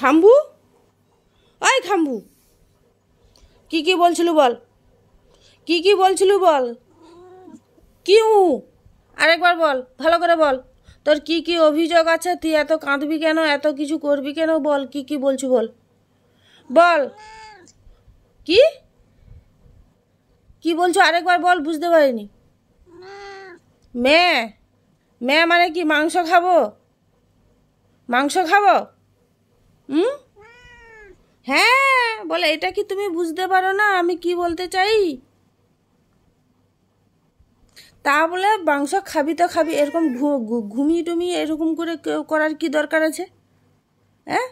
খাম্বু, ওই খাম্বু, কি বলছিল বল, কি বলছিল বল। কিউ, আরেকবার বল, ভালো করে বল। তোর কি অভিযোগ আছে? তুই এত কাঁদবি কেন, এত কিছু করবি কেন? বল, কি বলছু বল, বল। কি কি বলছো আরেকবার বল, বুঝতে পারিনি। মেয়ে, মেয়ে মানে কি? মাংস খাবো, মাংস খাবো? হুম, হ্যাঁ বলে। এটা কি তুমি বুঝতে পারো না আমি কি বলতে চাই? তা বলে মাংস খাবি তো খাবি, এরকম ঘুমিয়ে টুমিয়ে এরকম করে করার কি দরকার আছে? হ্যাঁ,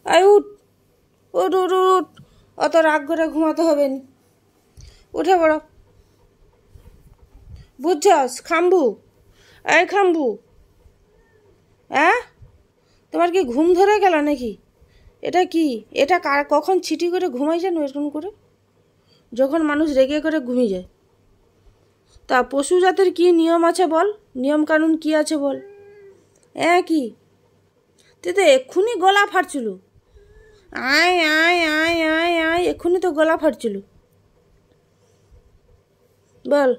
আয় উঠ, উঠ উঠ উঠ, অত রাগ করে ঘুমাতে হবে না, উঠে পড়ো। বুঝছস খাম্বু, এই খাম্বু, হ্যাঁ তোমার কি ঘুম ধরে গেল নাকি? এটা কি? এটা কখন ছিটি করে ঘুমাই জানো এরকম করে? যখন মানুষ রেগে করে ঘুমিয়ে যায়। তা পশু জাতের কি নিয়ম আছে বল, নিয়ম কানুন কি আছে বল। হ্যাঁ কি? তুই তো এক্ষুনি গলা ফাটছিল, আয় আয় আয় আয় আয়, এক্ষুনি তো গলা ফাটছিল, বল।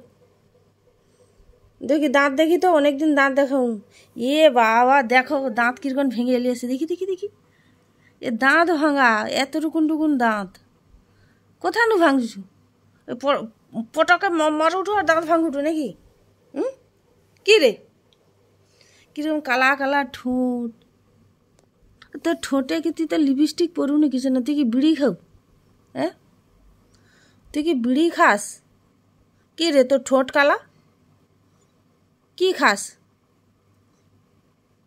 দেখি দাঁত, দেখি তো, অনেকদিন দাঁত দেখাও। ইয়ে বাবা, দেখো দাঁত কিরকম ভেঙে এলিয়েছে, দেখি দেখি দেখি। এ দাঁত ভাঙা, এত টুকুন দাঁত কোথা নু ভাঙছু? পটাকে মার উঠো আর দাঁত ভাঙ উঠো নাকি? হুম, কি রে, কিরকম কালা কালা ঠোঁট তোর, ঠোঁটে কি তুই তো লিপস্টিক পরুনি কিছু না? তুই কি বিড়ি খাও? হ্যাঁ, তুই কি বিড়ি খাস? কি রে তোর ঠোঁট কালা, কি খাস?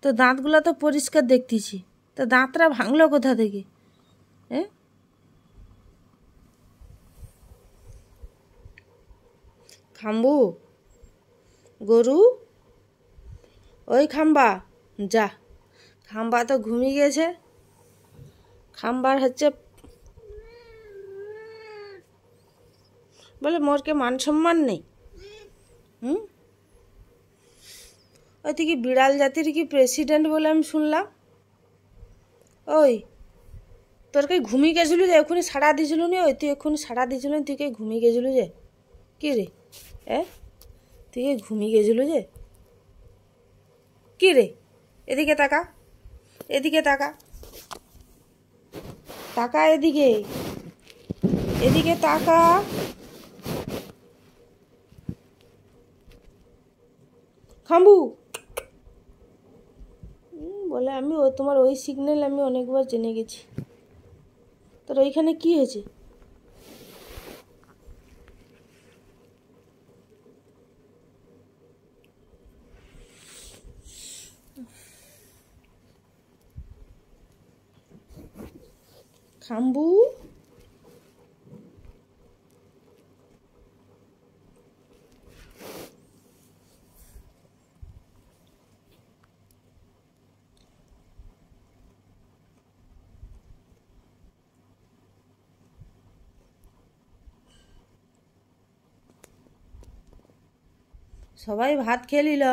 তো দাঁতগুলো তো পরিষ্কার দেখতেছি, তো দাঁতটা ভাঙলো কোথা থেকে? হ্যাঁ, খাম্বু, গরু, ওই খাম্বা, যা। খাম্বা তো ঘুমিয়ে গেছে, খাম্বার হচ্ছে বলে মোরকে মান সম্মান নেই। হুম, ওই তুই কি বিড়াল জাতির কি প্রেসিডেন্ট বলে আমি শুনলাম? ওই তোর কে ঘুমিয়ে গেছিলু যে, এক্ষুনি সাড়া দিয়েছিল নি? ওই তুই এক্ষুনি সাড়া দিয়েছিল, তুই কে ঘুমিয়ে গেছিলু যে? কি রে, তুই কে ঘুমিয়ে গেছিলু যে? কি রে, এদিকে তাকা, এদিকে তাকা, তাকা এদিকে, এদিকে তাকা। খাম্বু, বলে আমি তোমার ওই সিগন্যাল আমি অনেকবার জেনে গেছি। তোর ওইখানে কি হয়েছে? খাম্বু, সবাই ভাত খেয়ে নিল,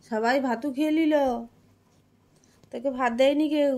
সবাই ভাতু খেয়ে নিল, তোকে ভাত দেয়নি কেউ।